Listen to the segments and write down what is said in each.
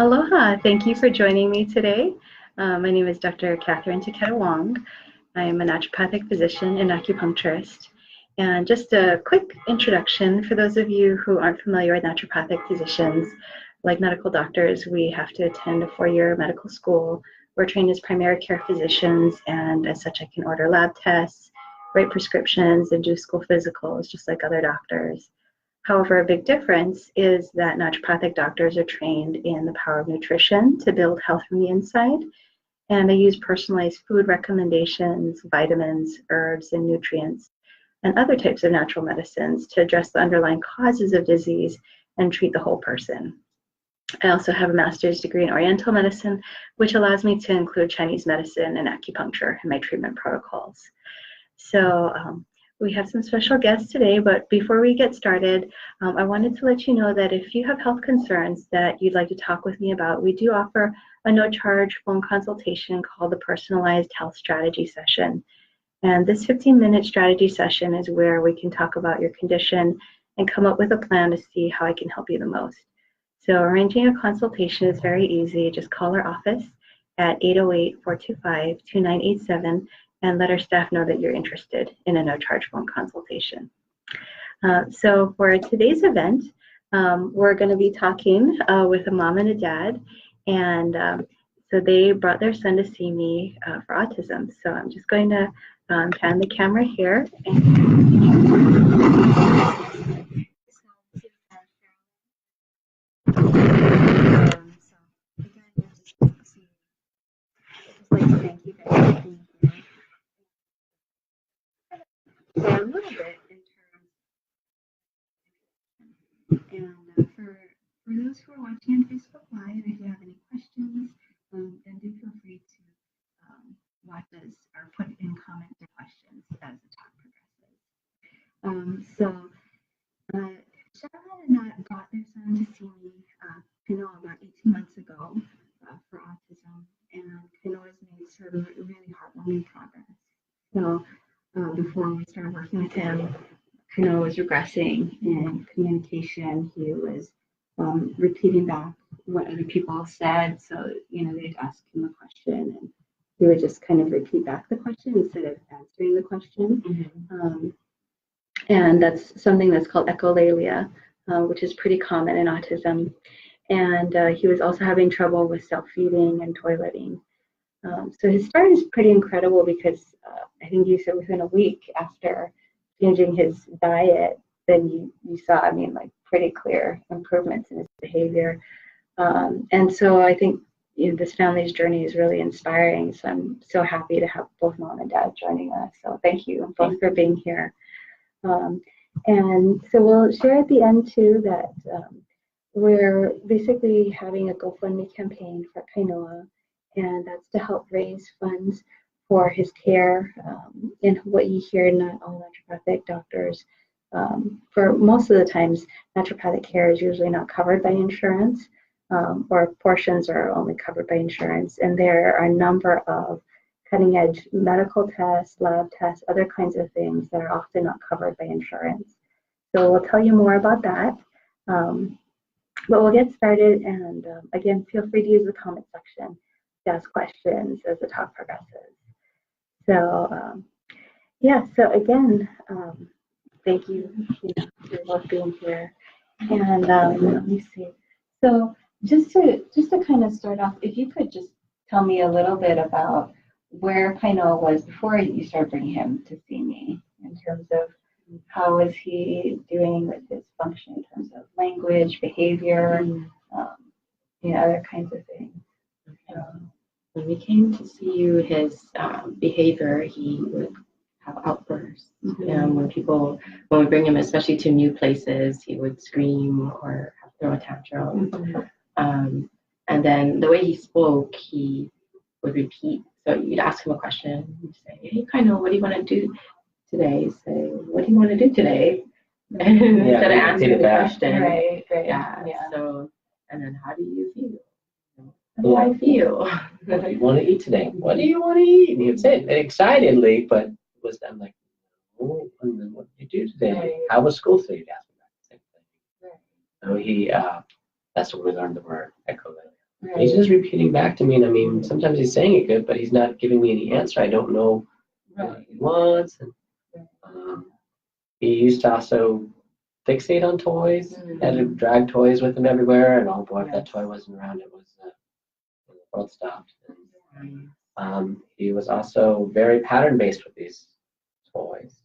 Aloha, thank you for joining me today. My name is Dr. Kathryn Taketa-Wong. I am a naturopathic physician and acupuncturist. And just a quick introduction for those of you who aren't familiar with naturopathic physicians. Like medical doctors, we have to attend a 4-year medical school. We're trained as primary care physicians, and as such, I can order lab tests, write prescriptions, and do school physicals just like other doctors. However, a big difference is that naturopathic doctors are trained in the power of nutrition to build health from the inside, and they use personalized food recommendations, vitamins, herbs, and nutrients, and other types of natural medicines to address the underlying causes of disease and treat the whole person. I also have a master's degree in Oriental medicine, which allows me to include Chinese medicine and acupuncture in my treatment protocols. So we have some special guests today, but before we get started, I wanted to let you know that if you have health concerns that you'd like to talk with me about, we do offer a no-charge phone consultation called the Personalized Health Strategy Session. And this 15-minute strategy session is where we can talk about your condition and come up with a plan to see how I can help you the most. So arranging a consultation is very easy. Just call our office at 808-425-2987 and let our staff know that you're interested in a no-charge phone consultation. So for today's event, we're going to be talking with a mom and a dad, and so they brought their son to see me for autism. So I'm just going to pan the camera here. Thank you guys for being here. So a little bit in terms, and for those who are watching on Facebook Live, if you have any questions, then do feel free to watch us or put in comments or questions as the talk progresses. Cherilyn and Matt brought their son to see me, Kainoa, about 18 months ago for autism, and Kainoa has made some really heartwarming progress. So before we started working with him, Kainoa was regressing in communication. He was repeating back what other people said. So, they'd ask him a question and he would just kind of repeat back the question instead of answering the question. Mm-hmm. And that's something that's called echolalia, which is pretty common in autism. And he was also having trouble with self-feeding and toileting. So his start is pretty incredible because I think you said within a week after changing his diet, then you saw, pretty clear improvements in his behavior. And so I think this family's journey is really inspiring. So I'm so happy to have both mom and dad joining us. So thank you both for being here. And so we'll share at the end too that we're basically having a GoFundMe campaign for Kainoa, and that's to help raise funds for his care. And what you hear, not all naturopathic doctors, for most of the times, naturopathic care is usually not covered by insurance, or portions are only covered by insurance. And there are a number of cutting-edge medical tests, lab tests, other kinds of things that are often not covered by insurance. So we'll tell you more about that. But we'll get started, and again, feel free to use the comment section to ask questions as the talk progresses. So so again, thank you, for both being here. And let me see. So just to kind of start off, if you could just tell me a little bit about where Kainoa was before you started bringing him to see me, in terms of how was he doing with his function in terms of language, behavior, other kinds of things. When we came to see you, his behavior, he would have outbursts. Mm-hmm. When we bring him, especially to new places, he would scream or throw a tantrum. Mm-hmm. And then the way he spoke, he would repeat. So you'd ask him a question, you'd say, "Hey, Kainoa, what do you want to do today?" He'd say, "What do you want to do today?" Instead of answering the question. Right. Yeah. So, and then how do you feel? How do I feel? What do you want to eat today? What do you want to eat? And he would say it excitedly, but it was then like, oh, and then what did you do today? Right. How was school today? He'd ask me about the same thing. Right. So that's what we learned the word echolalia. And he's just repeating back to me, and I mean, sometimes he's saying it good, but he's not giving me any answer. I don't know what he wants. And he used to also fixate on toys. Had to drag toys with him everywhere, and oh boy, if that toy wasn't around, it was the world stopped. And, he was also very pattern-based with these toys.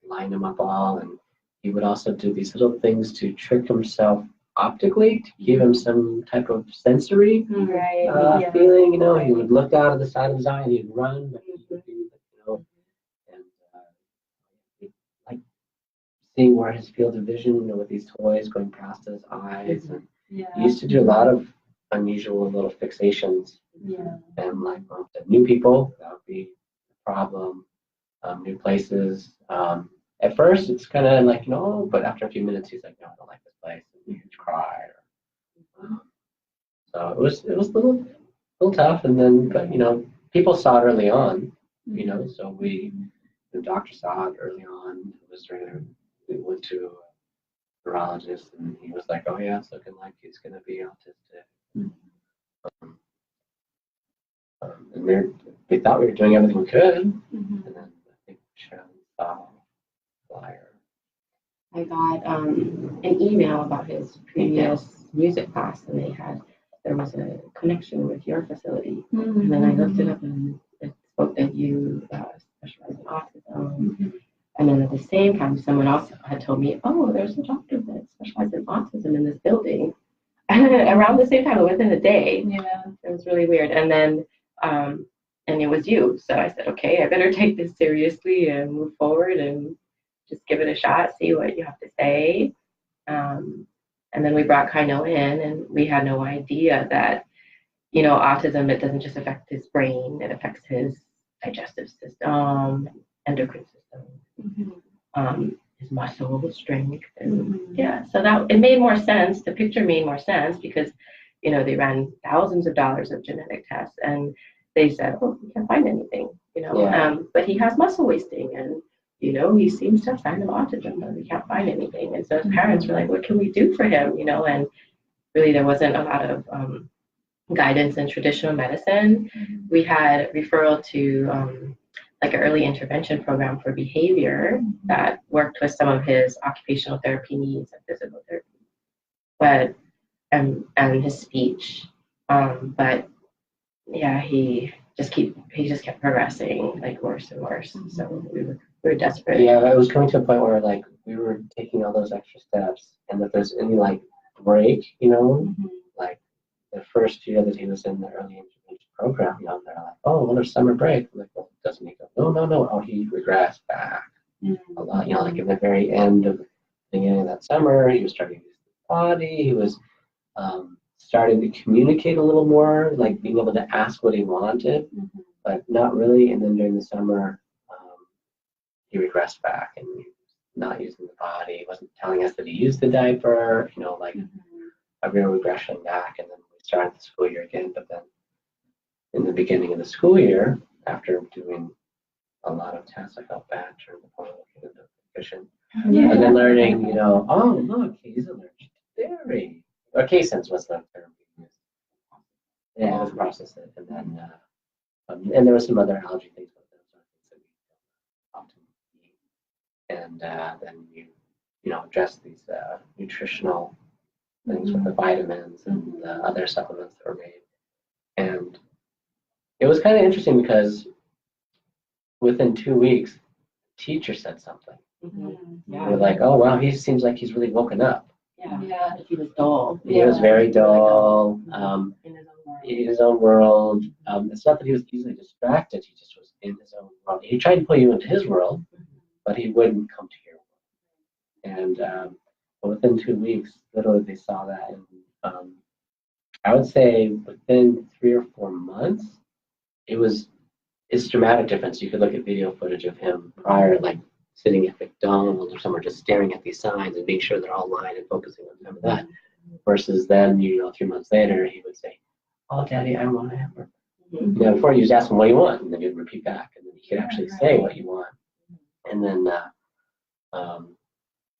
Line them up all, and he would also do these little things to trick himself optically, to give him some type of sensory feeling. He would look out of the side of his eye and he'd run, but he would do, and like seeing where his field of vision, with these toys going past his eyes. And he used to do a lot of unusual little fixations. And like new people, that would be a problem. New places. At first, it's kind of like, no, but after a few minutes, he's like, no, I don't like this place. And he'd cry. So it was a little tough. And then, but people saw it early on. So the doctor saw it early on. We went to a neurologist, and he was like, oh yeah, it's looking like he's going to be autistic. And we thought we were doing everything we could. And then I think Cherilyn saw a flyer. I got an email about his previous music class, and there was a connection with your facility. And then I looked it up, and it spoke that you specialize in autism. And then at the same time, someone else had told me, oh, there's a doctor that specializes in autism in this building. Around the same time, within a day. It was really weird. And then and it was you. So I said, okay, I better take this seriously and move forward and just give it a shot, see what you have to say. And then we brought Kainoa in, and we had no idea that, autism, it doesn't just affect his brain, it affects his digestive system, endocrine system, his muscle strength. And so that it made more sense. The picture made more sense because, they ran thousands of dollars of genetic tests, and they said, oh, we can't find anything, but he has muscle wasting, and he seems to have signs of autism, but we can't find anything. And so his parents were like, what can we do for him? And really there wasn't a lot of guidance in traditional medicine. We had referral to like an early intervention program for behavior that worked with some of his occupational therapy needs and physical therapy, but and his speech. But yeah, he just kept progressing like worse and worse. So we were desperate. Yeah, it was coming to a point where like we were taking all those extra steps, and if there's any like break, like the first year that he was in the early intervention program, they're like, oh, what a summer break. I'm like, well, doesn't he go? No. Oh, he regressed back a lot. Like in the very end of the beginning of that summer, he was starting to use his body. He was starting to communicate a little more, like being able to ask what he wanted, but not really. And then during the summer, he regressed back, and he was not using the body. He wasn't telling us that he used the diaper, like a real regression back. And then we started the school year again, but then in the beginning of the school year, after doing a lot of tests, I felt bad, turned the point into efficient. And then learning, oh, look, he's allergic to dairy. Or K-sense was the term we used. Yeah, it was processed. And then, and there were some other allergy things, but those are things that we often eat. And then you address these nutritional things with the vitamins and the other supplements that were made. And it was kind of interesting because within 2 weeks, the teacher said something. We're like, oh, wow, he seems like he's really woken up. Yeah. He was dull. He was very dull, in his own world. It's not that he was easily distracted, he just was in his own world. He tried to pull you into his world, but he wouldn't come to your world. And but within 2 weeks, literally they saw that. And I would say within 3 or 4 months, it's a dramatic difference. You could look at video footage of him prior, like sitting at McDonald's or somewhere just staring at these signs and being sure they're all aligned and focusing on some of that. Versus then, 3 months later, he would say, oh, Daddy, I want a hamburger. Before you just ask him what you want, and then you'd repeat back, and then he could actually say what you want. And then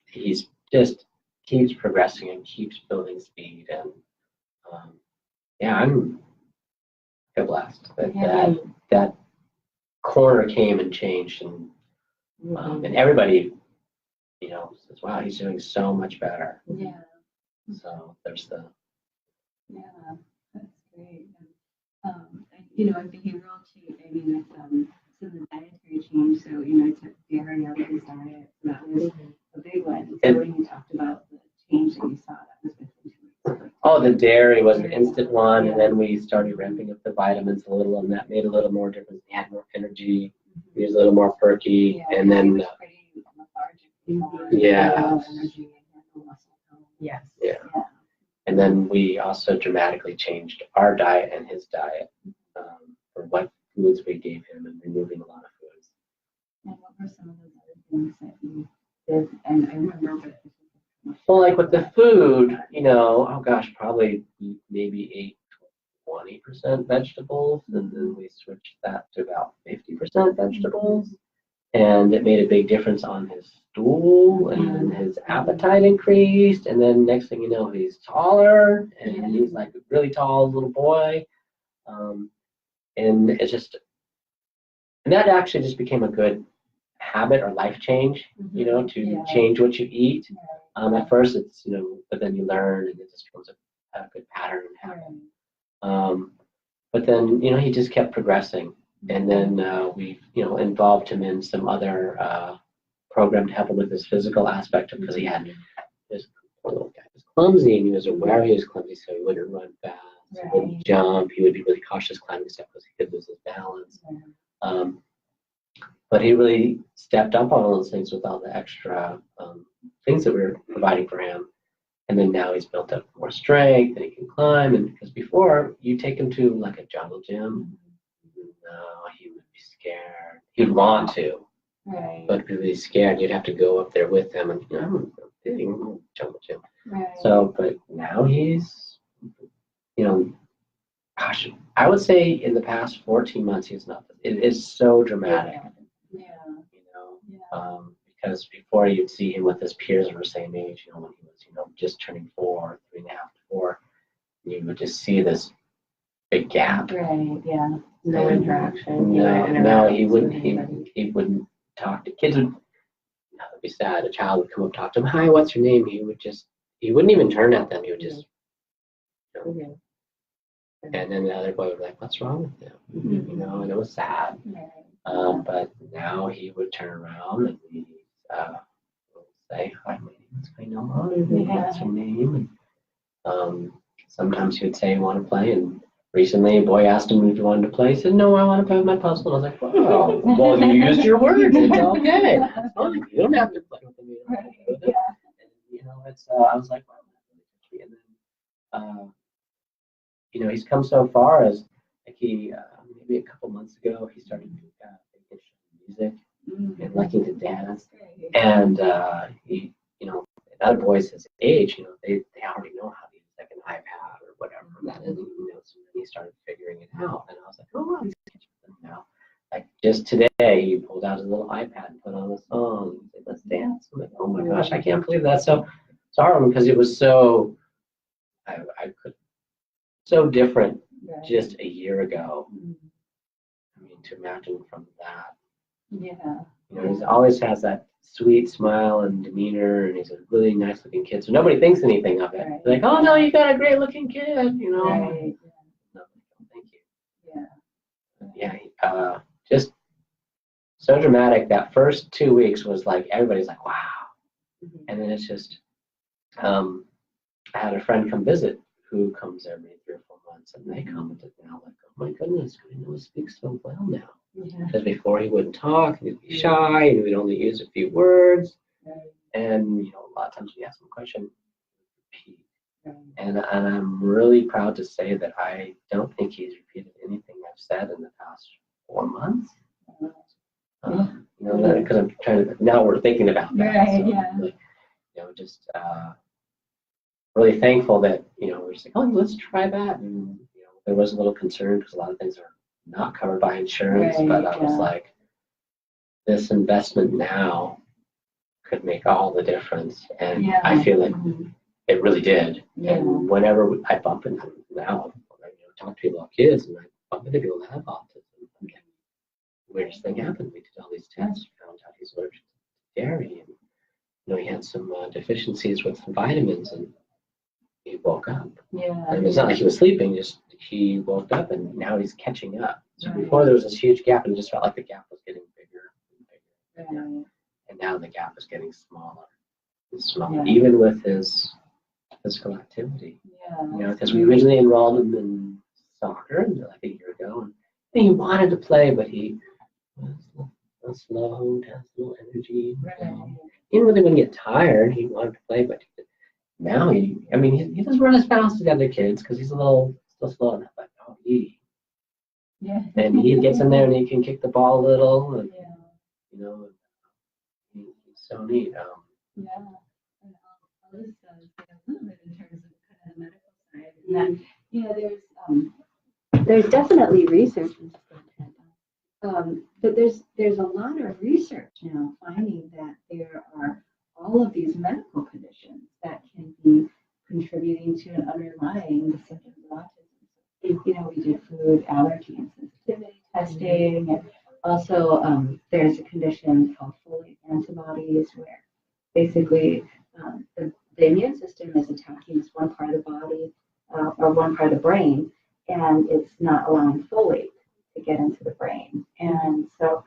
he's just keeps progressing and keeps building speed. And Yeah, I feel blessed that corner came and changed, and everybody, says, "Wow, he's doing so much better." Yeah. So there's the. Yeah, that's great. And behavioral change. I mean, with so the dietary change. So I took dairy out of his diet. So that was a big one. So when you talked about the change that you saw, that was within 2 weeks. Oh, the dairy was an instant one, and then we started ramping up the vitamins a little, and that made a little more difference. He had more energy, he was a little more perky, and then. He was pretty lethargic. Yeah. Energy and no muscle tone. Yes. Yeah. And then we also dramatically changed our diet and his diet for what foods we gave him, and removing a lot of foods. And what were some of those other things that you did? And I remember Well, like with the food, oh gosh, probably maybe ate 20% vegetables, and then we switched that to about 50% vegetables. And it made a big difference on his stool, and then his appetite increased, and then next thing you know, he's taller, and he's like a really tall little boy. And it's just, and that actually just became a good habit or life change, to change what you eat. At first it's, but then you learn, and it just becomes a good pattern and habit. But then, he just kept progressing. And then we, involved him in some other program to help him with his physical aspect, because he had this poor little guy was clumsy, and he was aware he was clumsy, so he wouldn't run fast, he wouldn't jump, he would be really cautious climbing stuff because he could lose his balance. But he really stepped up on all those things with all the extra things that we were providing for him. And then now he's built up more strength, and he can climb. And because before you take him to like a jungle gym, no, he would be scared. He'd want to, but because he's scared, you'd have to go up there with him, and I'm a jungle gym. So, but now he's, gosh, I would say in the past 14 months he's not. It is so dramatic. Because before you'd see him with his peers of the same age, when he was, just turning 4, 3.5 to 4, you would just see this big gap. No interaction. No, he wouldn't. He wouldn't talk to kids. That'd be sad. A child would come up, talk to him. Hi, what's your name? He wouldn't even turn at them. He would just. And then the other boy would be like, "What's wrong with him?" And it was sad. But now he would turn around and he would say, "Hi, my name is Kainoa. What's your name?" And sometimes he would say, "I want to play." And recently, a boy asked him if he wanted to play. He said, "No, I want to play with my puzzle." And I was like, "Wow, well, you used your words. It's okay. That's fine. You don't have to play with him. You don't have to play with it." And, it's. I was like, "Wow, that's really touchy." And then, he's come so far as like he maybe a couple months ago he started music and liking to dance, and he, other boys his age, they already know how to use like an iPad or whatever that is, so he started figuring it out, and I was like, oh wow, he's catching them now. Like just today, he pulled out his little iPad and put on a song and said, "Let's dance." I'm like, oh my gosh, I can't believe that. So sorry, because it was so, I could, so different just a year ago. I mean, to imagine from that. He always has that sweet smile and demeanor, and he's a really nice looking kid. So nobody thinks anything of it. They're like, "Oh no, you got a great looking kid," No, thank you. Just so dramatic. That first 2 weeks was like everybody's like, "Wow," and then it's just. I had a friend come visit who comes every 3 or 4 months, and they commented now like, "Oh my goodness, Kainoa speaks so well now." Because before he wouldn't talk, he'd be shy, and we'd only use a few words. And a lot of times we ask him a question, repeat. And I'm really proud to say that I don't think he's repeated anything I've said in the past 4 months. Because I'm trying to. Now we're thinking about that. Just really thankful that we're just like, oh, let's try that. And there was a little concern because a lot of things are not covered by insurance, but I was like, this investment now could make all the difference, and I feel like it really did. Yeah. And whenever I bump into now, I talk to people about kids, and I bump into people that have autism. I'm like, weirdest thing happened. We did all these tests, found out he's allergic to dairy, and he had some deficiencies with some vitamins, and he woke up. Yeah. And it's not like he was sleeping; just he woke up, and now he's catching up. So before there was this huge gap, and it just felt like the gap was getting bigger and bigger. Right. And now the gap is getting smaller and smaller, Yeah. even with his physical activity. Yeah. Because we originally enrolled him in soccer like a year ago, and he wanted to play, but he was slow, has no energy. Right. Even when he would get tired, he wanted to play, but now he doesn't run as fast as the other kids because he's a little still slow enough. But Yeah. and he gets in there and he can kick the ball a little, and he's so neat. Yeah, and I'll just say a little bit in terms of kind of the medical side, and that there's definitely research, but there's a lot of research now finding that there are all of these medical conditions that can be contributing to an underlying the symptoms of autism. We did food allergy and sensitivity testing, and also there's a condition called folate antibodies where basically the immune system is attacking this one part of the body or one part of the brain, and it's not allowing folate to get into the brain. And so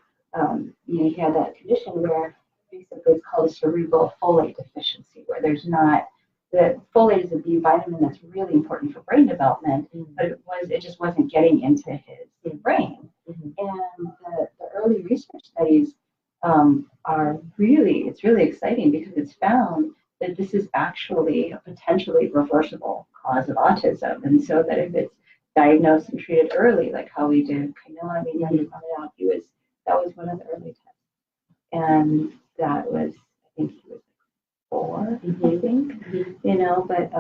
you have that condition where basically it's called a cerebral folate deficiency, where there's not the folate is a B vitamin that's really important for brain development, but it just wasn't getting into his brain. And the early research studies it's really exciting because it's found that this is actually a potentially reversible cause of autism. And so that if it's diagnosed and treated early, like how we did Kainoa, I mean, you pointed out, that was one of the early tests. And that was, I think he was 4, I think, but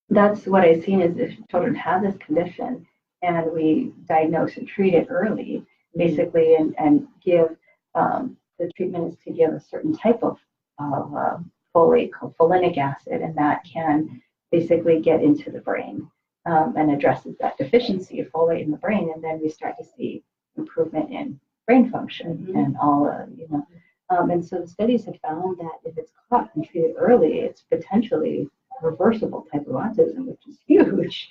that's what I've seen is if children have this condition and we diagnose and treat it early, basically, and give the treatment is to give a certain type of folate called folinic acid, and that can basically get into the brain and addresses that deficiency of folate in the brain, and then we start to see improvement in brain function and all and so the studies have found that if it's caught and treated early, it's potentially reversible type of autism, which is huge.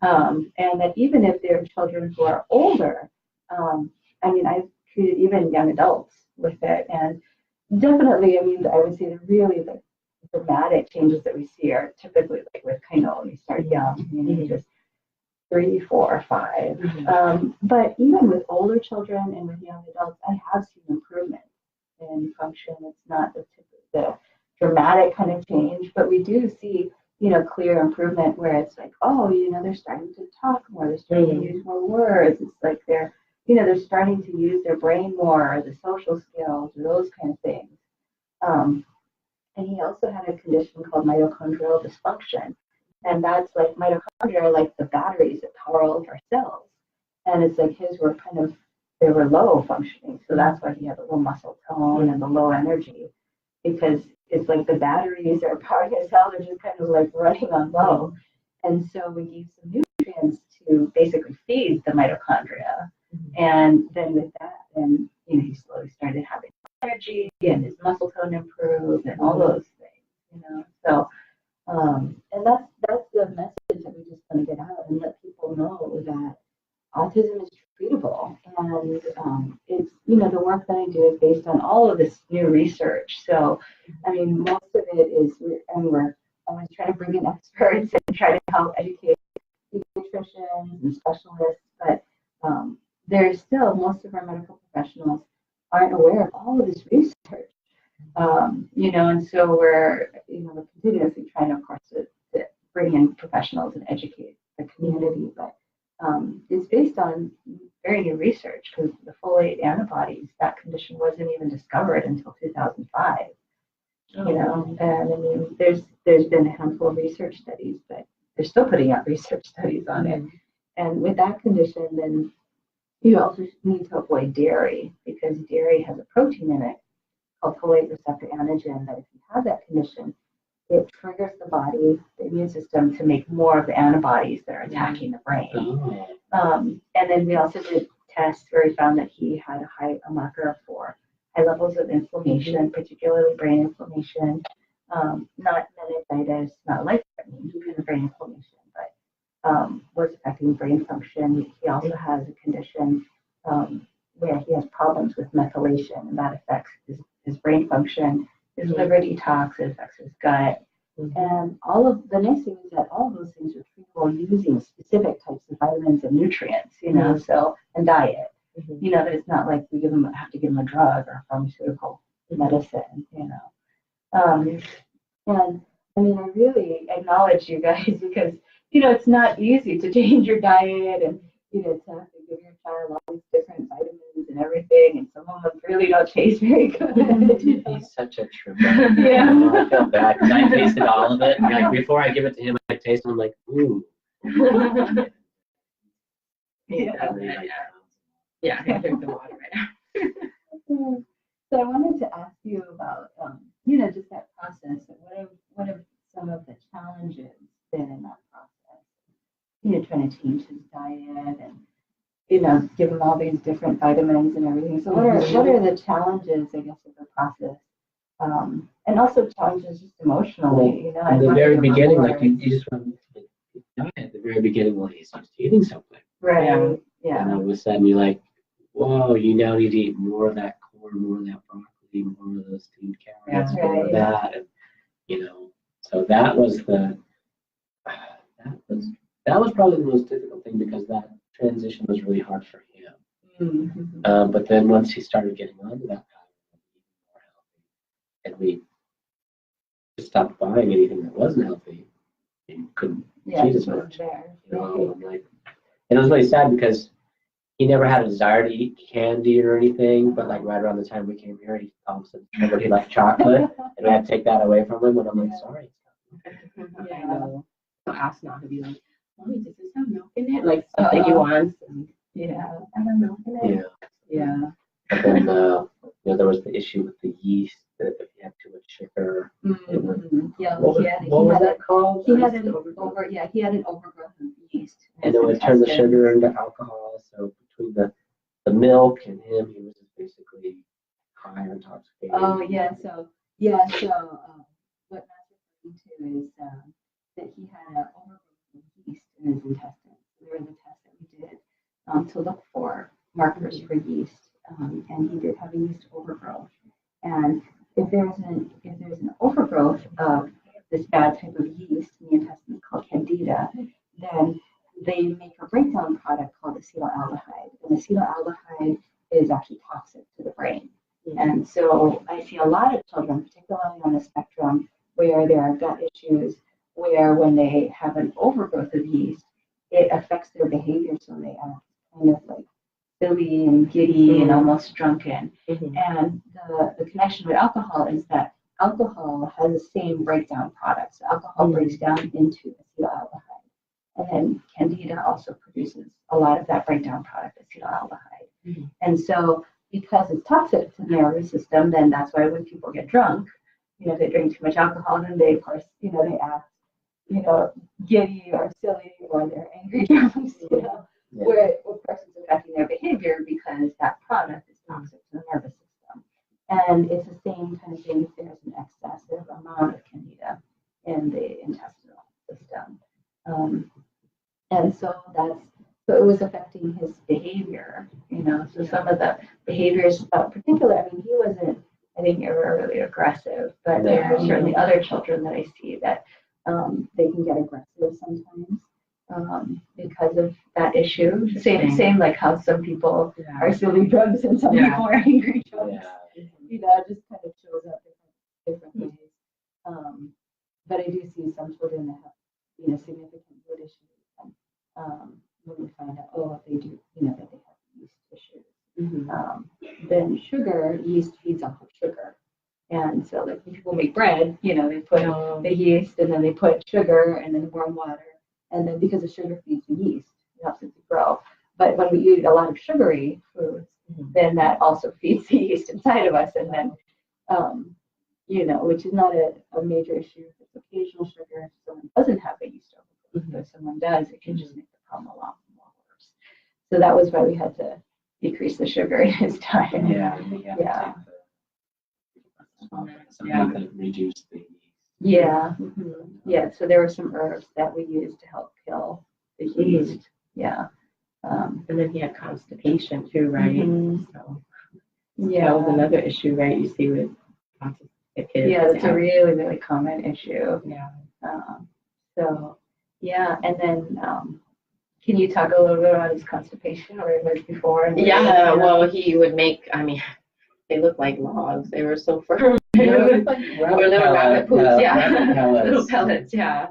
And that even if they're children who are older, I've treated even young adults with it, and definitely, I would say the dramatic changes that we see are typically like with Kainoa when you start young, just 3, 4, 5. But even with older children and with young adults, I have seen improvement in function. It's not the dramatic kind of change, but we do see, clear improvement where it's like, they're starting to talk more, they're starting to use more words. It's like they're starting to use their brain more, or the social skills, or those kind of things. And he also had a condition called mitochondrial dysfunction. And that's like mitochondria are like the batteries that power all of our cells. And it's like his were they were low functioning. So that's why he had the low muscle tone and the low energy, because it's like the batteries are powering his cells are just kind of like running on low. And so we gave some nutrients to basically feed the mitochondria. And then with that, then he slowly started having energy and his muscle tone improved and all those things, So and that's the message that we just want to get out and let people know that autism is treatable. And it's the work that I do is based on all of this new research. So most of it is we're always trying to bring in experts and try to help educate pediatricians and specialists, but there's still most of our medical professionals aren't aware of all of this research, and so we're continuously trying, of course, to bring in professionals and educate the community, but it's based on very new research because the folate antibodies, that condition wasn't even discovered until 2005. And there's been a handful of research studies, but they're still putting out research studies on it. And with that condition, then you also need to avoid dairy because dairy has a protein in it called folate receptor antigen that if you have that condition, it triggers the body, the immune system, to make more of the antibodies that are attacking the brain. And then we also did tests where we found that he had a marker for high levels of inflammation, particularly brain inflammation, not meningitis, not life-threatening, kind of brain inflammation, but was affecting brain function. He also has a condition where he has problems with methylation, and that affects his brain function, his liver detox, it affects his gut. And all of the nice thing is that all of those things are treatable using specific types of vitamins and nutrients, so, and diet. That it's not like we have to give them a drug or a pharmaceutical medicine, And I mean, I really acknowledge you guys because, it's not easy to change your diet and, to have to give your child all these different vitamins and everything. And some of them really don't taste very good. He's such a trooper. Yeah. I feel bad because I tasted all of it. Like before I give it to him, I taste it. I'm like, ooh. Yeah, I drink the water right now. So I wanted to ask you about, just that process. What have some of the challenges been in that process? Trying to change his diet and, give him all these different vitamins and everything. So what are the challenges, I guess, of the process? And also challenges just emotionally, In the very beginning, like you just want to diet at the very beginning while he's used to eating something. Right. Yeah. And all of a sudden you're like, whoa, you now need to eat more of that corn, more of that broccoli, more of those steamed carrots, more of that. And, so that was that was probably the most difficult thing because that transition was really hard for him. But then once he started getting onto that pattern, more healthy, and we just stopped buying anything that wasn't healthy, and couldn't cheat as much. And it was really sad because he never had a desire to eat candy or anything, but like right around the time we came here, he all of a sudden remembered he liked chocolate, and we had to take that away from him. And I'm like, sorry. I know. I'll ask not to be like, Mommy, does this have milk in it? Like something he wants. And, I have milk in it. Yeah. But then, there was the issue with the yeast that if you had too much sugar. What was that called? He had an overgrowth of yeast. And it would turn the sugar into alcohol. So between the milk and him, he was basically high or intoxicated. Oh yeah. So what Matt's referring to is that he had an overgrowth of yeast in his intestines. There was a test that we did to look for markers for yeast, and he did have a yeast overgrowth. And if there's an overgrowth of this bad type of yeast in the intestines called Candida, then they make a breakdown product called acetaldehyde. And acetaldehyde is actually toxic to the brain. And so I see a lot of children, particularly on the spectrum, where there are gut issues, where when they have an overgrowth of yeast, it affects their behavior. So they are kind of like silly and giddy and almost drunken. And the connection with alcohol is that alcohol has the same breakdown product. So alcohol breaks down into acetaldehyde. And then Candida also produces a lot of that breakdown product, acetaldehyde. And so because it's toxic to the nervous system, then that's why when people get drunk, if they drink too much alcohol, then they, of course, they act, giddy or silly, or they're angry drunks, where of course it's affecting their behavior because that product is toxic to the nervous system. And it's the same kind of thing if there's an excessive amount of Candida in the intestinal system. And so it was affecting his behavior, so some of the behaviors, particularly, he wasn't, I think, ever really aggressive, but there are certainly other children that I see that they can get aggressive sometimes because of that issue. Same like how some people are silly drunks and some people are angry drunks. It just kind of shows up different ways. But I do see some children that have, significant mood issues. When we find out, they do, that they have yeast issues. Then yeast feeds off of sugar. And so like when people make bread, they put the yeast and then they put sugar and then warm water. And then because the sugar feeds the yeast, it helps it to grow. But when we eat a lot of sugary foods, then that also feeds the yeast inside of us. And then you know, which is not a major issue if it's occasional sugar. If someone doesn't have a yeast overgrowth, but if someone does, it can just make the problem a lot more worse. So that was why we had to decrease the sugar in his diet. Yeah. Something that reduced the yeast. Yeah. Yeah. So there were some herbs that we used to help kill the yeast. Yeah. And then he had constipation too, right? So Yeah. that was another issue, right? You see with autistic kids. Yeah, that's a really, really common issue. Yeah. So, yeah, and then can you talk a little bit about his constipation or was before? And Yeah, well, he would make, I mean, they look like logs. They were so firm. Or little rabbit poops, yeah. Little pellets, yeah.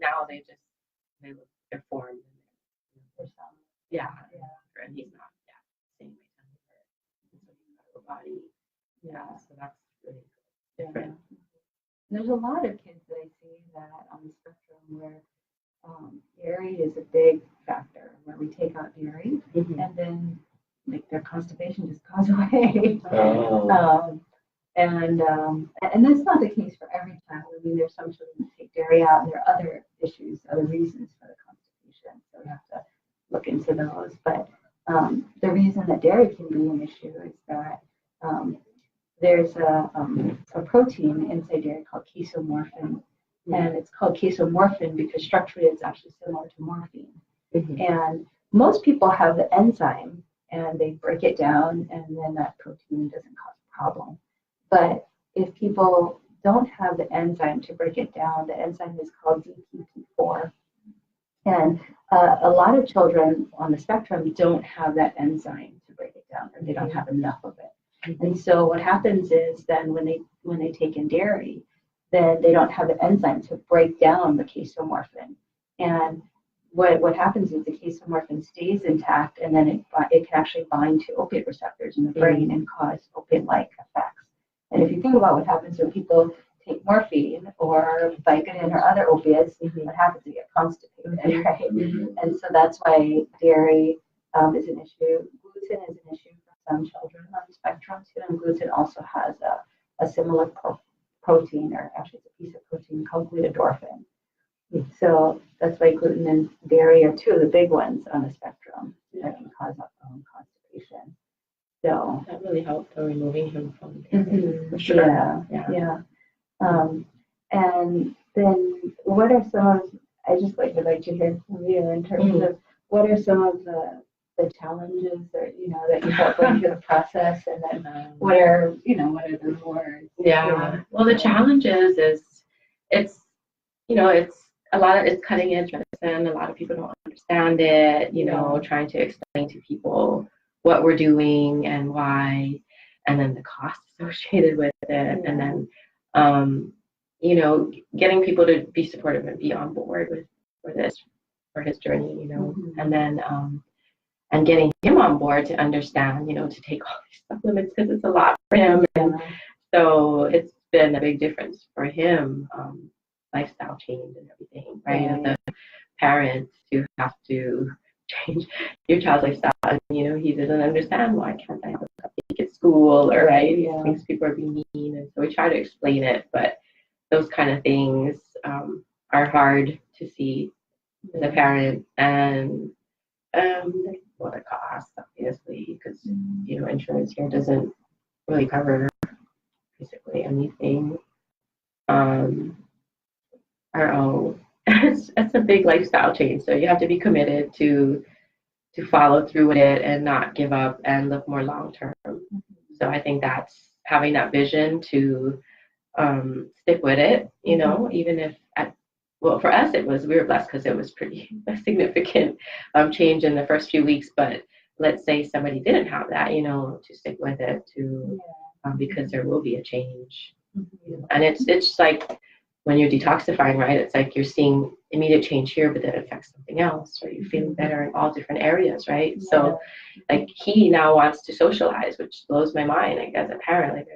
Now they're formed. Yeah. And he's not, same body. Yeah, so that's really different. There's a lot of kids that I see that on the spectrum where dairy is a big factor, where we take out dairy and then like their constipation just goes away. And that's not the case for every child. I mean, there's some children that take dairy out, and there are other issues, other reasons for the constipation. So we have to look into those. But the reason that dairy can be an issue is that there's a protein inside dairy called casomorphin, and it's called casomorphin because structurally it's actually similar to morphine. And most people have the enzyme, and they break it down, and then that protein doesn't cause a problem. But if people don't have the enzyme to break it down, the enzyme is called DPP4. And a lot of children on the spectrum don't have that enzyme to break it down, or they don't have enough of it. And so what happens is then when they take in dairy, then they don't have the enzyme to break down the casomorphin. And what happens is the casomorphin stays intact, and then it can actually bind to opiate receptors in the brain and cause opiate-like effects. And if you think about what happens when people take morphine or Vicodin or other opiates, what happens? They get constipated, right? And so that's why dairy is an issue. Gluten is an issue for some children on the spectrum too, and gluten also has a similar protein, or actually it's a piece of protein called glutadorphin. So that's why gluten and dairy are two of the big ones on the spectrum that can cause constipation. So that really helped removing him from dairy. For sure. Yeah. And then what are some of, I just would like to hear from you in terms of what are some of the challenges that that you felt going through the process, and then what are the rewards? Well, the challenges is it's a lot of it's cutting edge medicine. A lot of people don't understand it. Trying to explain to people what we're doing and why, and then the cost associated with it, and then getting people to be supportive and be on board for his journey, and then and getting him on board to understand, to take all these supplements because it's a lot for him, and so it's been a big difference for him, lifestyle change and everything, right? And the parents who have to change your child's lifestyle, and he doesn't understand, why can't I have a cupcake at school, or right? He thinks people are being mean, and so we try to explain it, but those kind of things are hard to see as a parent, and what it costs, obviously, because insurance here doesn't really cover basically anything. It's a big lifestyle change, so you have to be committed to follow through with it and not give up and look more long term. So I think that's having that vision to stick with it, even if for us we were blessed because it was pretty significant change in the first few weeks, but let's say somebody didn't have that, to stick with it because there will be a change. And it's like when you're detoxifying, right? It's like you're seeing immediate change here, but then it affects something else, or you're feeling better in all different areas, right? So like he now wants to socialize, which blows my mind, like as a parent, like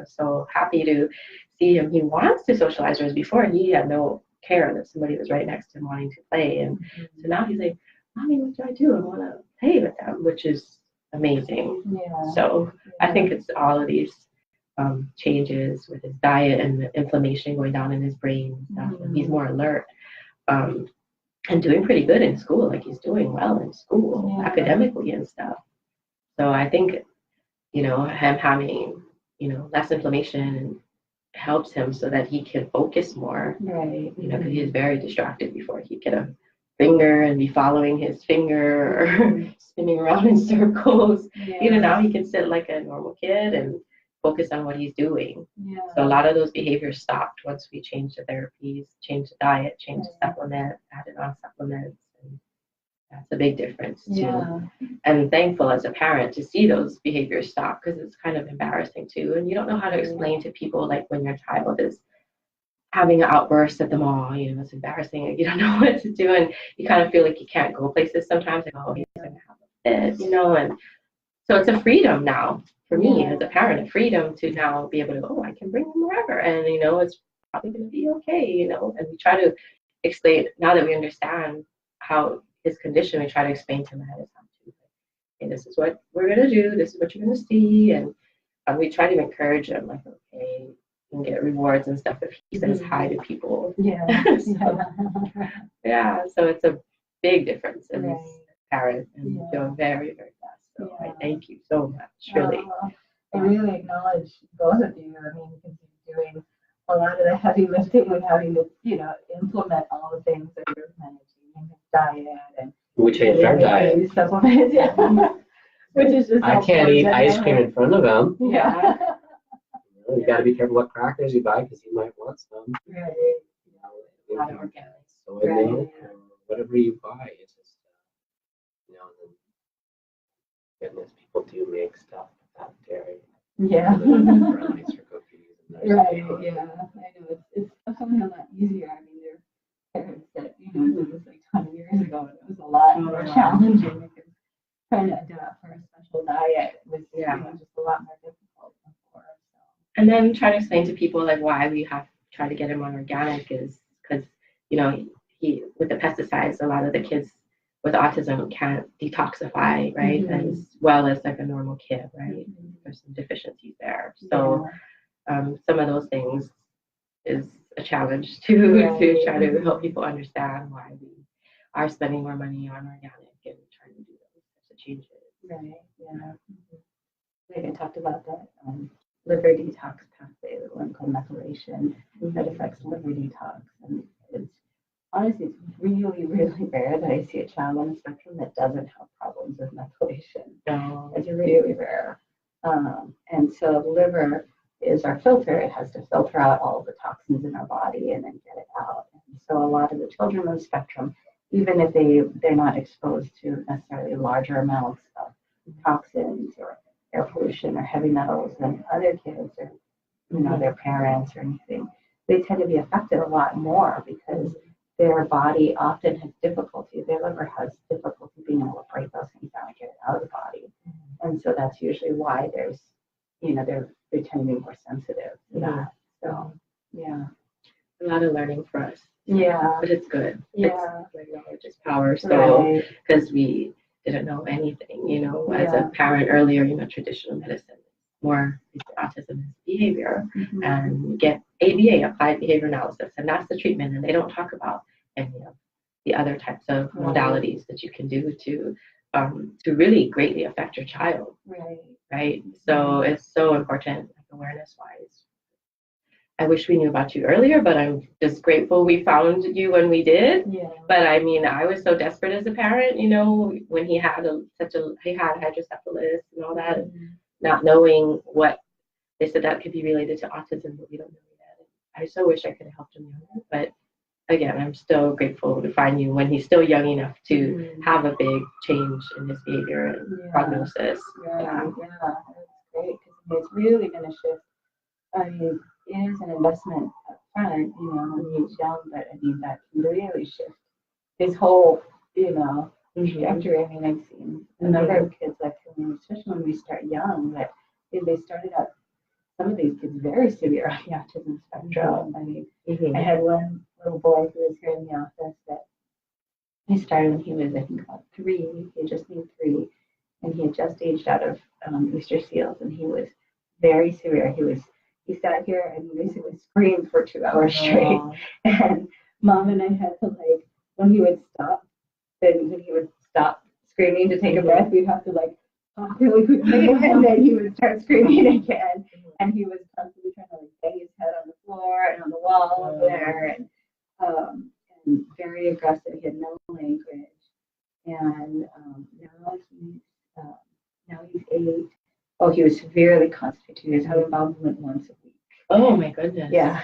so happy to see him. He wants to socialize, whereas before he had no care that somebody was right next to him wanting to play. And so now he's like, Mommy, what do I do? I want to play with them, which is amazing. So I think it's all of these changes with his diet and the inflammation going down in his brain and stuff. And he's more alert and doing pretty good in school. Like he's doing well in school, academically and stuff. So I think, him having, less inflammation helps him so that he can focus more. Right. Because he was very distracted before. He'd get a finger and be following his finger or spinning around in circles. Now he can sit like a normal kid and focus on what he's doing. So a lot of those behaviors stopped once we changed the therapies, changed the diet, changed the supplement, added on supplements. And that's a big difference too. And thankful as a parent to see those behaviors stop, because it's kind of embarrassing too. And you don't know how to explain to people, like when your child is having an outburst at the mall, it's embarrassing. Like, you don't know what to do, and you kind of feel like you can't go places sometimes. Like, oh, he's going to have a fit, and so it's a freedom now for me as a parent, a freedom to now be able to, oh, I can bring him wherever, and it's probably going to be okay, and we try to explain, now that we understand how his condition, we try to explain to him ahead of time too. Okay, this is what we're going to do, this is what you're going to see, and we try to encourage him, like, okay, you can get rewards and stuff if he says hi to people. So it's a big difference in this parent, and we feel very, very blessed. So I thank you so much, really. I really acknowledge both of you. I mean, because you're doing a lot of the heavy lifting with having to, implement all the things that you're managing, his diet, and we changed our diet. Supplements, which is just I can't eat ice cream in front of him. You got to be careful what crackers you buy, because you might want some. Right. A lot of organics. Soy milk, or whatever you buy. It's just, goodness, people do make stuff without dairy. Brownies or cookies. Right. I know it's becoming a lot easier. I mean, there are parents that it was like 20 years ago, and it was a lot more challenging because trying to adapt for a special diet was just a lot more difficult before. And then try to explain to people like why we have to try to get him on organic is because he with the pesticides, a lot of the kids with autism can't detoxify, right, as well as like a normal kid, right? There's some deficiencies there. So some of those things is a challenge to try to help people understand why we are spending more money on organic and trying to do those types of changes. Like I talked about that liver detox pathway, the one called methylation, that affects liver detox, and honestly, it's really, really rare that I see a child on the spectrum that doesn't have problems with methylation. It's really rare. And so the liver is our filter. It has to filter out all of the toxins in our body and then get it out. And so a lot of the children on the spectrum, even if they're not exposed to necessarily larger amounts of toxins or air pollution or heavy metals than other kids or their parents or anything, they tend to be affected a lot more because their body often has difficulty, their liver has difficulty being able to break those things down and get it out of the body. And so that's usually why there's, they tend to be more sensitive to that. So, a lot of learning for us. But it's good. It's like knowledge is power. So, because we didn't know anything, as a parent earlier, traditional medicine, more autism is behavior, and you get ABA, applied behavior analysis, and that's the treatment, and they don't talk about any of the other types of modalities that you can do to really greatly affect your child. Right. So it's so important, like, awareness wise. I wish we knew about you earlier, but I'm just grateful we found you when we did. But I mean, I was so desperate as a parent, when he had he had hydrocephalus and all that, and not knowing what they said that could be related to autism, but we don't know yet. I so wish I could have helped him younger, but again, I'm still grateful to find you when he's still young enough to have a big change in his behavior and prognosis. That's great, because it's really going to shift. I mean, it is an investment up front, when he's young, but I mean, that can really shift his whole, trajectory. I mean, I've seen a number of kids, like, especially when we start young, that they started out, some of these kids very severe on the autism spectrum. I mean, I had one little boy who was here in the office that he started when he was, I think, about 3. He had just been 3, and he had just aged out of Easter seals, and he was very severe. He sat here and basically screamed for 2 hours straight. And Mom and I had to like, when he would stop, when he would stop screaming to take a breath, we'd have to like talk really quickly, and then he would start screaming again. And he was constantly trying to like bang his head on the floor and on the wall over there, and very aggressive. He had no language, and now he's 8. Oh, he was severely constipated. He was having bowel movement once a week. Oh my goodness. Yeah.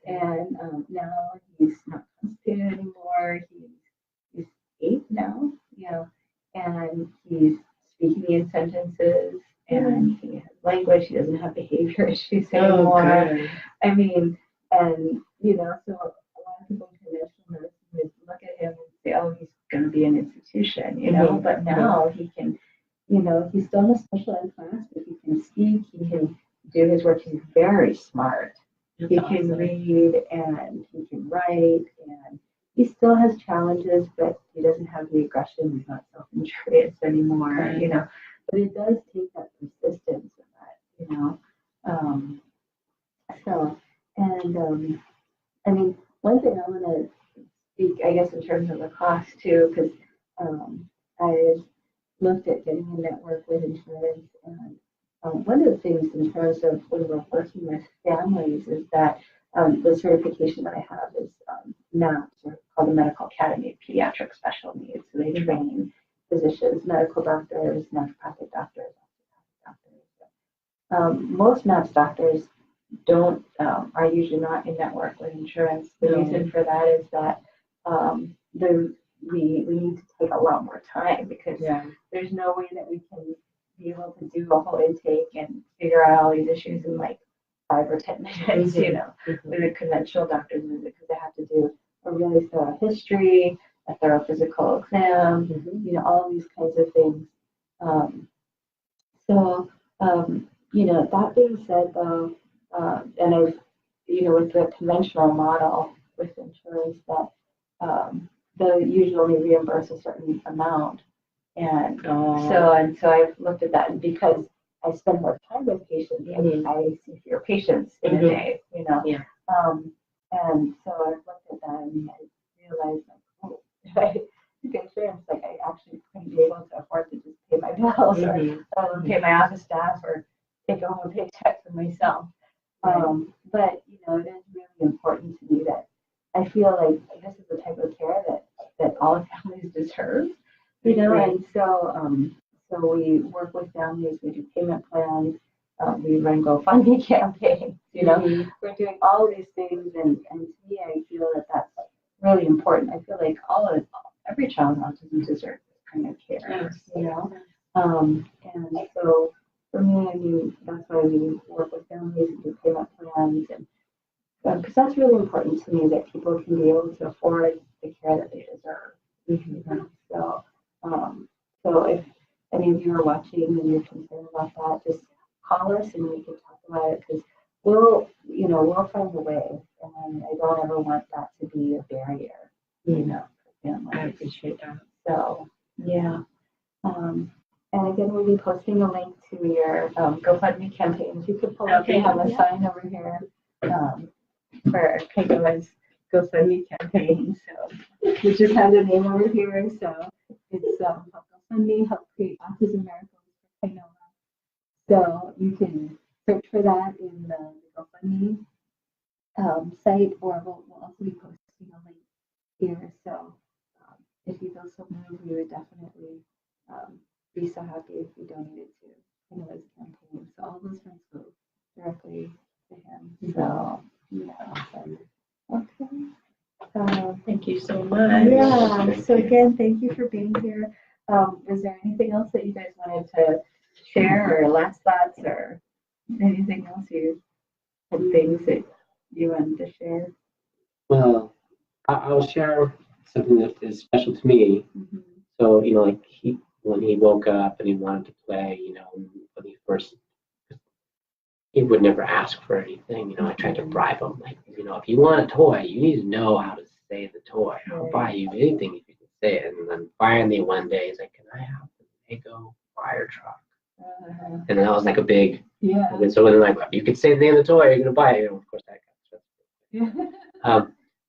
And now he's not constipated anymore. He's 8 now, and he's speaking in sentences, and he has language. He doesn't have behavior issues anymore. Good. I mean, and so a lot of people in conventional medicine would look at him and say, "Oh, he's going to be an institution," But now he can, he's still in a special ed class, but he can speak. He can do his work. He's very smart. That's he awesome. can read and he can write, and he still has challenges, but he doesn't have the aggression. He's not self-injurious anymore, Right. But it does take that persistence in that, So, and I mean, one thing I want to speak, I guess, in terms of the cost too, because I've looked at getting a network with insurance, and one of the things in terms of when we're working with families is that the certification that I have is MAPS, or called the Medical Academy of Pediatric Special Needs. So they train physicians, medical doctors, naturopathic doctors, most MAPS doctors are usually not in network with insurance. The reason for that is that we need to take a lot more time, because there's no way that we can be able to do a whole intake and figure out all these issues in like 5 or 10 minutes, with a conventional doctor's visit, because they have to do a really thorough history, a thorough physical exam, all these kinds of things. That being said, though, and I've, with the conventional model with insurance, that they'll usually only reimburse a certain amount. And so I've looked at that, and because I spend more time with patients, I see fewer patients in a day, and so I've looked at that, and I realized, like, oh, if I took insurance, like, I actually couldn't be able to afford to just pay my bills or pay my office staff or take home a paycheck for myself. But it is really important to me that I feel like this is the type of care that all families deserve. And so we work with families, we do payment plans, we run GoFundMe campaigns, we're doing all these things, and to me, I feel that that's really important. I feel like every child with autism deserves this kind of care, and so for me, I mean, that's why we work with families and do payment plans, and because that's really important to me, that people can be able to afford the care that they deserve. So if any of you are watching and you're concerned about that, just call us and we can talk about it, because we'll find a way, and I don't ever want that to be a barrier, for families. I appreciate that. So, yeah. And again, we'll be posting a link to your GoFundMe campaigns. You could pull up, we have a sign over here for Kainoa's GoFundMe campaign, which just has a name over here. So it's GoFundMe, Help Create Autism Miracles for Kainoa. So you can search for that in the GoFundMe site, or we'll also be posting a link here. So if you feel so moved, we would definitely be so happy if you donated to Kainoa's campaign. So all those funds go directly to him. So awesome. Okay. Thank you so much. Yeah. So again, thank you for being here. Is there anything else that you guys wanted to share, or last thoughts, or anything else you had, things that you wanted to share? Well, I'll share something that is special to me. So, like when he woke up and he wanted to play, when he first, he would never ask for anything. I tried to bribe him, like, if you want a toy, you need to know how to say the toy. I'll buy you anything if you can say it. And then finally one day he's like, can I have the Lego fire truck? And that was like a big, Yeah. and so when like, you could say the name of the toy, you're gonna buy it, of course that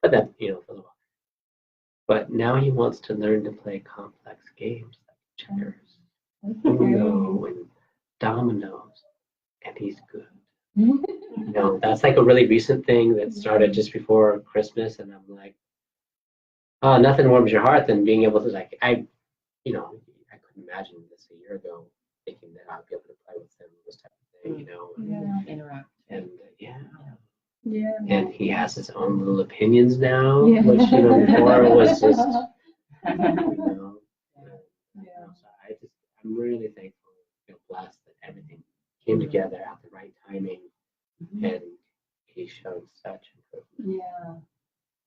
but that, for a little while. But now he wants to learn to play complex games like checkers, Uno, and dominoes, and he's good. That's like a really recent thing that started just before Christmas, and I'm like, oh, nothing warms your heart than being able to I couldn't imagine this a year ago, thinking that I'd be able to play with him, this type of thing, Interact. And Yeah. and he has his own little opinions now, which before was just, So I'm really thankful, blessed that everything came together at the right timing, and he showed such improvement.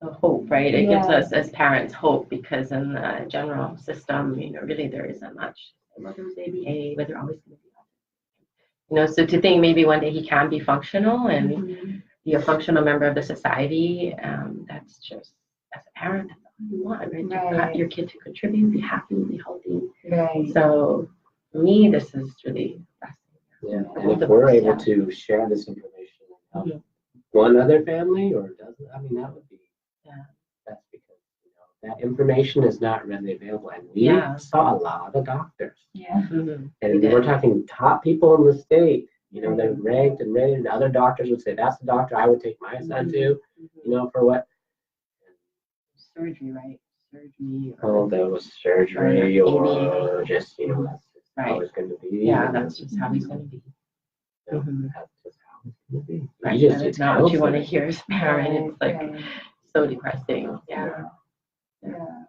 The hope, right? It gives us as parents hope, because in the general system, really there isn't much. Whether it's ABA, whether always going to be, so to think maybe one day he can be functional and be a functional member of the society, that's just, as a parent, that's all you want, right? You want your kid to contribute, be happy, be healthy. Right. So for me, this is really and if we're able to share this information and help one other family, or doesn't, that would be, that's because that information is not readily available, and we saw a lot of doctors. And we're talking top people in the state. They're ranked and rated, and other doctors would say, that's the doctor I would take my son to, for what? Surgery, right? Surgery. Oh, there was surgery, or just, that's how it's going to be. Yeah, that's just how he's going to be. That's just how it's going to be. Right. It's not what you want to hear as a parent. It's like so depressing. We're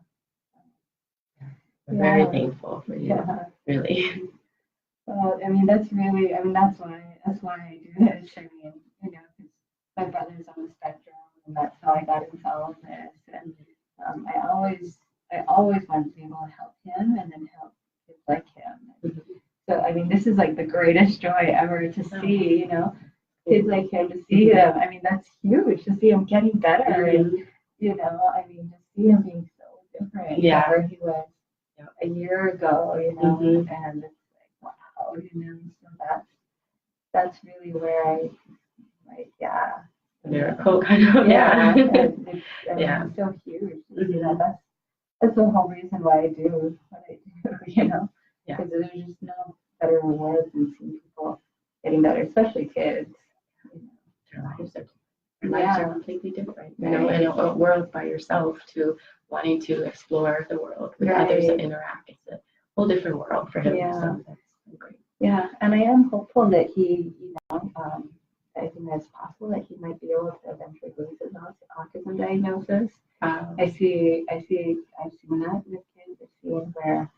very thankful for you. Really. Well, that's really, that's why I do this. Because my brother's on the spectrum, and that's how I got into all of this. And I always wanted to be able to help him and then help kids like him. So, this is like the greatest joy ever to see, kids like him, to see him. That's huge, to see him getting better. And, to see him being so different from where he was a year ago, and it's like, wow, so that's really where I, miracle kind of, it's so huge to see that. That's the whole reason why I do what I do, because there's just no better reward than seeing people getting better, especially kids. Their lives are completely different, in a world by yourself to wanting to explore the world with others and interact. It's a whole different world for him. So that's great. Yeah, and I am hopeful that he, I think that's possible that he might be able to eventually lose his autism diagnosis. I've seen that with kids. I've seen where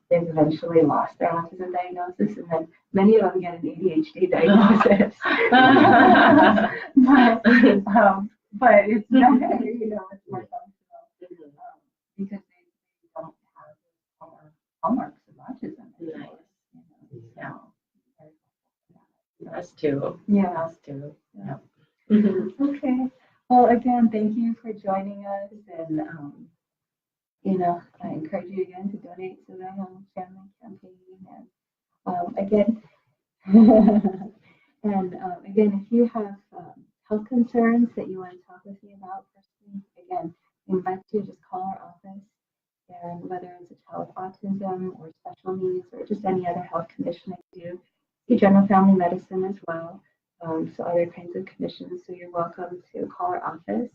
they've eventually lost their autism diagnosis, and then many of them get an ADHD diagnosis. But it's not, it's more functional because they don't have hallmarks of autism. Us too. Us too. Okay. Well, again, thank you for joining us, and I encourage you again to donate to the family campaign. And again, if you have health concerns that you want to talk with me about personally, again, I invite you to just call our office. And whether it's a child with autism or special needs or just any other health condition, I do general family medicine as well. So other kinds of conditions. So you're welcome to call our office,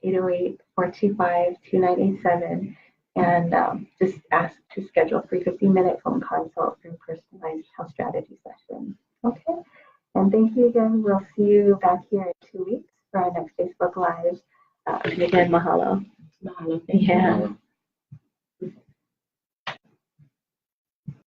808-425-2987, and just ask to schedule a free 15-minute phone consult for a personalized health strategy session. Okay. And thank you again. We'll see you back here in 2 weeks for our next Facebook Live. And again, mahalo. Mahalo. Yeah.